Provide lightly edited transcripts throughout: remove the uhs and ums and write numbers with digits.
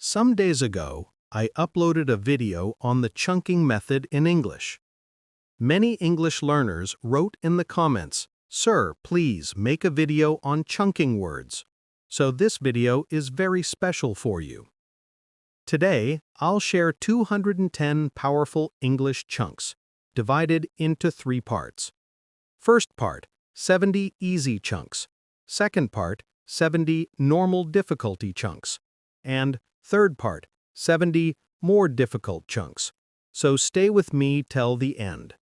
Some days ago, I uploaded a video on the chunking method in English. Many English learners wrote in the comments, "Sir, please make a video on chunking words." So this video is very special for you. Today, I'll share 210 powerful English chunks, divided into 3 parts. First part, 70 easy chunks. Second part, 70 normal difficulty chunks. And third part, 70 more difficult chunks. So stay with me till the end.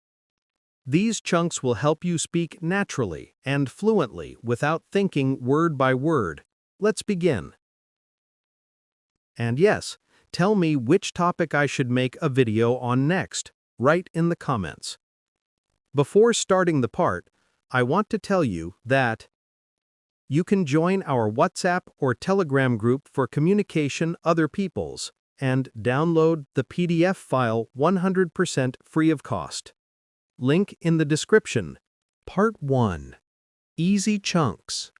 These chunks will help you speak naturally and fluently without thinking word by word. Let's begin. And yes, tell me which topic I should make a video on next. Write in the comments. Before starting the part, I want to tell you that you can join our WhatsApp or Telegram group for communication other people's and download the PDF file 100% free of cost. Link in the description. Part 1. Easy chunks.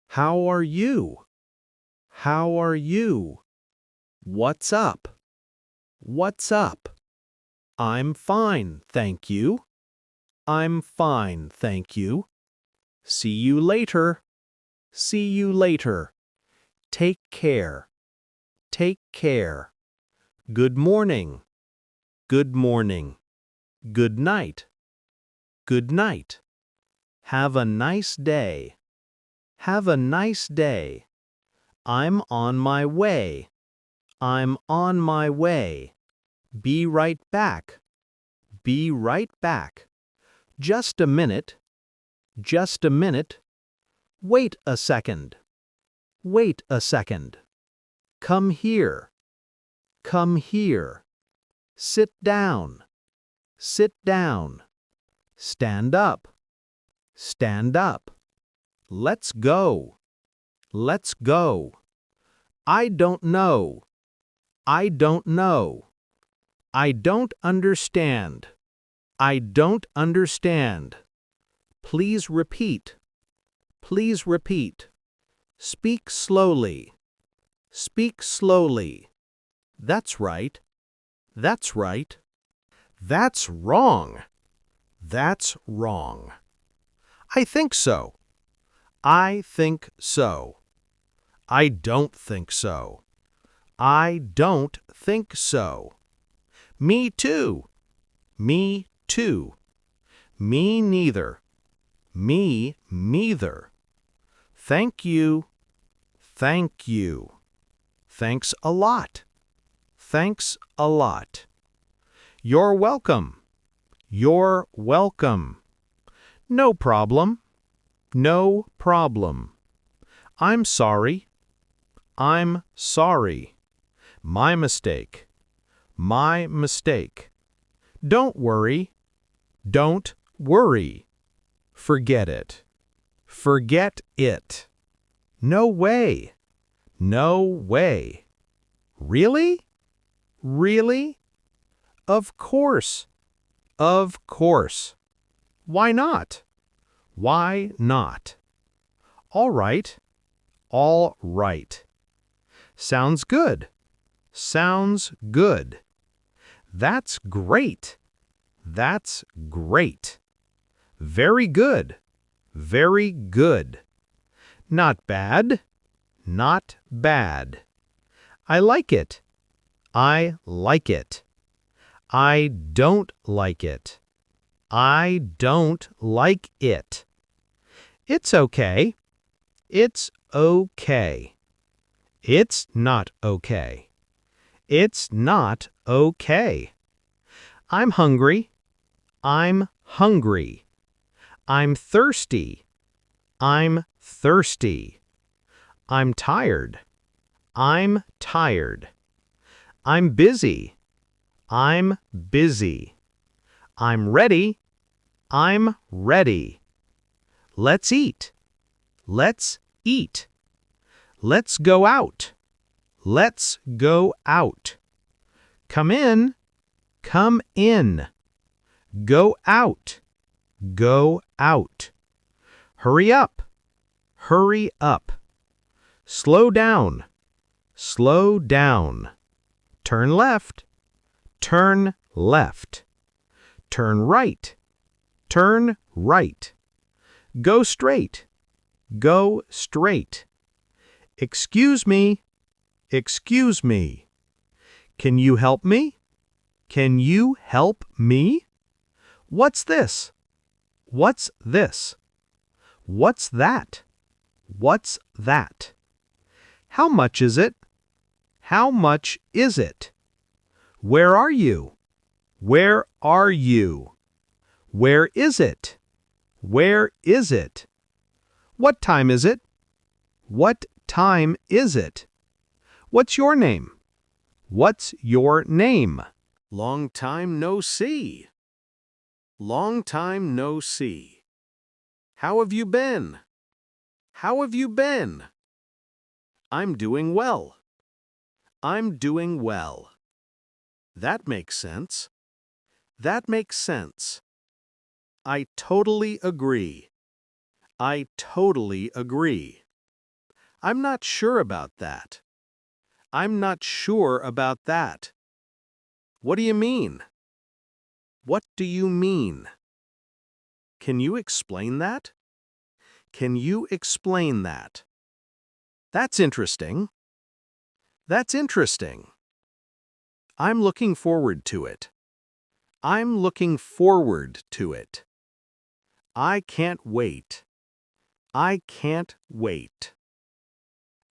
How are you? How are you? What's up? What's up? I'm fine, thank you. I'm fine, thank you. See you later. See you later. Take care. Take care. Good morning. Good morning. Good night. Good night. Have a nice day. Have a nice day. I'm on my way. I'm on my way. Be right back. Be right back. Just a minute. Just a minute. Wait a second. Wait a second. Come here. Come here. Sit down. Sit down. Stand up. Stand up. Let's go. Let's go. I don't know. I don't know. I don't understand. I don't understand. Please repeat. Please repeat. Speak slowly. Speak slowly. That's right. That's right. That's wrong. That's wrong. I think so. I think so. I don't think so. I don't think so. Me too. Me too. Me neither. Me neither. Thank you. Thank you. Thanks a lot. Thanks a lot. You're welcome. You're welcome. No problem. No problem. I'm sorry. I'm sorry. My mistake. My mistake. Don't worry. Don't worry. Forget it. Forget it. No way. No way. Really? Really? Of course. Of course. Why not? Why not? All right. All right. Sounds good. Sounds good. That's great. That's great. Very good. Very good. Not bad. Not bad. I like it. I like it. I don't like it. I don't like it. It's okay. It's okay. It's not okay. It's not okay. I'm hungry. I'm hungry. I'm thirsty. I'm thirsty. I'm tired. I'm tired. I'm busy. I'm busy. I'm ready. I'm ready. Let's eat. Let's eat. Let's go out. Let's go out. Come in. Come in. Go out. Go out. Hurry up. Hurry up. Slow down. Slow down. Turn left. Turn left. Turn right. Turn right. Go straight. Go straight. Excuse me. Excuse me. Can you help me? Can you help me? What's this? What's this? What's that? What's that? How much is it? How much is it? Where are you? Where are you? Where is it? Where is it? What time is it? What time is it? What's your name? What's your name? Long time no see. Long time no see. How have you been? How have you been? I'm doing well. I'm doing well. That makes sense. That makes sense. I totally agree. I totally agree. I'm not sure about that. I'm not sure about that. What do you mean? What do you mean? Can you explain that? Can you explain that? That's interesting. That's interesting. I'm looking forward to it. I'm looking forward to it. I can't wait. I can't wait.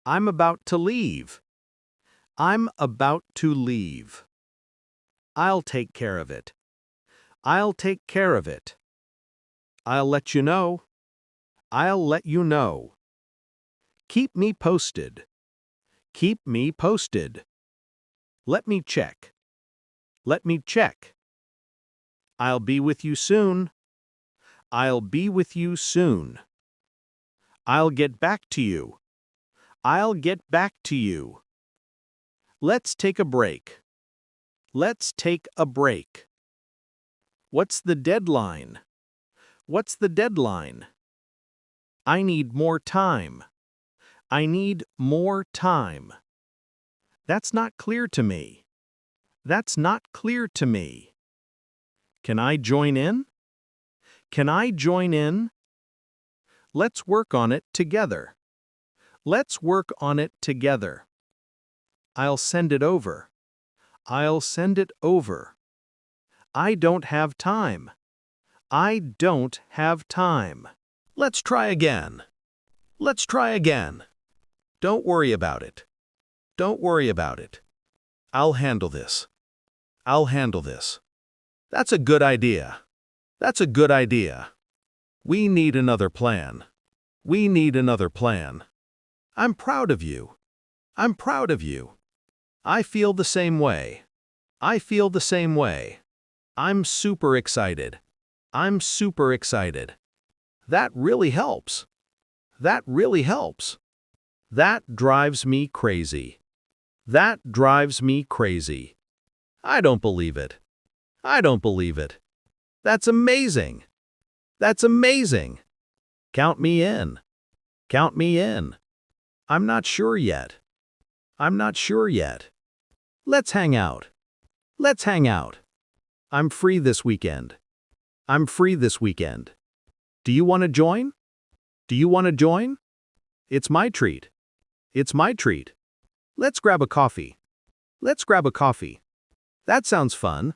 I'm about to leave. I'm about to leave. I'll take care of it. I'll take care of it. I'll let you know. I'll let you know. Keep me posted. Keep me posted. Let me check. Let me check. I'll be with you soon. I'll be with you soon. I'll get back to you. I'll get back to you. Let's take a break. Let's take a break. What's the deadline? What's the deadline? I need more time. I need more time. That's not clear to me. That's not clear to me. Can I join in? Can I join in? Let's work on it together. Let's work on it together. I'll send it over. I'll send it over. I don't have time. I don't have time. Let's try again. Let's try again. Don't worry about it. Don't worry about it. I'll handle this. I'll handle this. That's a good idea. That's a good idea. We need another plan. We need another plan. I'm proud of you. I'm proud of you. I feel the same way. I feel the same way. I'm super excited. I'm super excited. That really helps. That really helps. That drives me crazy. That drives me crazy. I don't believe it. I don't believe it. That's amazing. That's amazing. Count me in. Count me in. I'm not sure yet. I'm not sure yet. Let's hang out. Let's hang out. I'm free this weekend. I'm free this weekend. Do you want to join? Do you want to join? It's my treat. It's my treat. Let's grab a coffee. Let's grab a coffee. That sounds fun.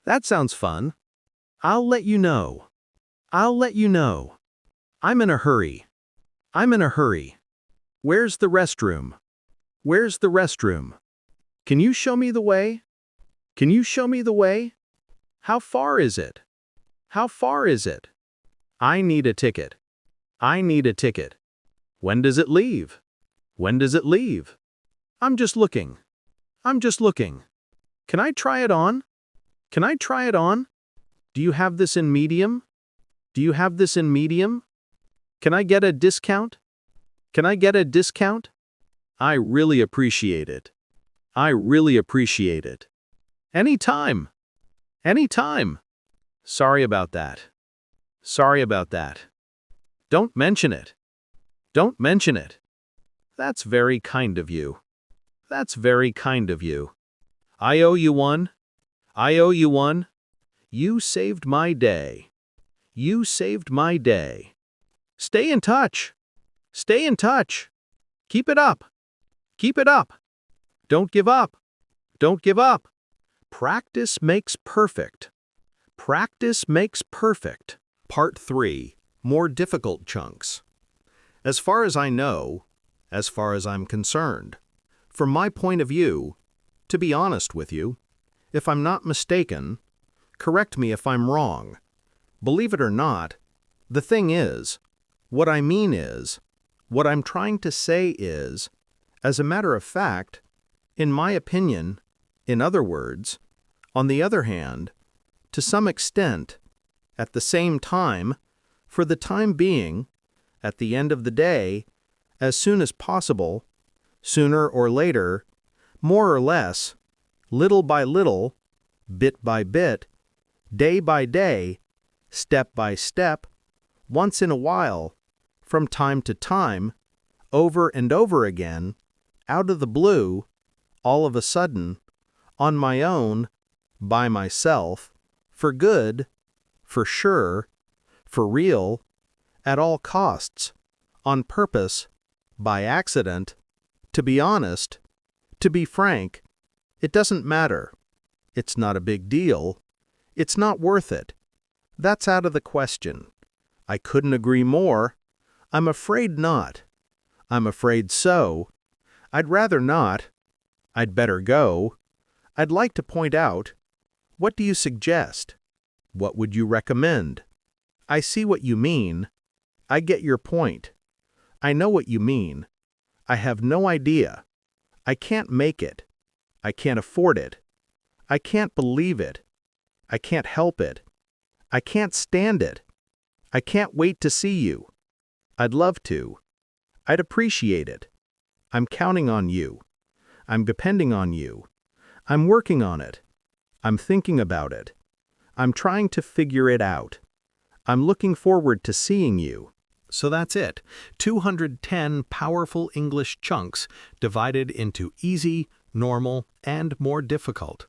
That sounds fun. I'll let you know. I'll let you know. I'm in a hurry. I'm in a hurry. Where's the restroom? Where's the restroom? Can you show me the way? Can you show me the way? How far is it? How far is it? I need a ticket. I need a ticket. When does it leave? When does it leave? I'm just looking. I'm just looking. Can I try it on? Can I try it on? Do you have this in medium? Do you have this in medium? Can I get a discount? Can I get a discount? I really appreciate it. I really appreciate it. Anytime. Anytime. Sorry about that. Sorry about that. Don't mention it. Don't mention it. That's very kind of you. That's very kind of you. I owe you one. I owe you one. You saved my day. You saved my day. Stay in touch. Stay in touch. Keep it up. Keep it up. Don't give up. Don't give up. Practice makes perfect. Practice makes perfect. Part 3. More difficult chunks. As far as I know, as far as I'm concerned, from my point of view, to be honest with you, if I'm not mistaken, correct me if I'm wrong. Believe it or not, the thing is, what I mean is, what I'm trying to say is, as a matter of fact, in my opinion, in other words, on the other hand, to some extent, at the same time, for the time being, at the end of the day, as soon as possible, sooner or later, more or less, little by little, bit by bit, day by day, step by step, once in a while, from time to time, over and over again, out of the blue, all of a sudden, on my own, by myself, for good, for sure, for real, at all costs, on purpose, by accident, to be honest, to be frank, it doesn't matter. It's not a big deal. It's not worth it. That's out of the question. I couldn't agree more. I'm afraid not. I'm afraid so. I'd rather not. I'd better go. I'd like to point out. What do you suggest? What would you recommend? I see what you mean. I get your point. I know what you mean. I have no idea. I can't make it. I can't afford it. I can't believe it. I can't help it. I can't stand it. I can't wait to see you. I'd love to. I'd appreciate it. I'm counting on you. I'm depending on you. I'm working on it. I'm thinking about it. I'm trying to figure it out. I'm looking forward to seeing you. So that's it. 210 powerful English chunks divided into easy, normal, and more difficult.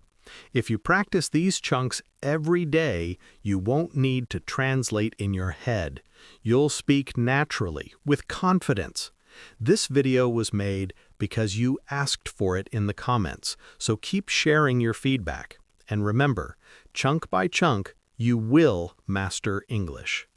If you practice these chunks every day, you won't need to translate in your head. You'll speak naturally, with confidence. This video was made because you asked for it in the comments, so keep sharing your feedback. And remember, chunk by chunk, you will master English.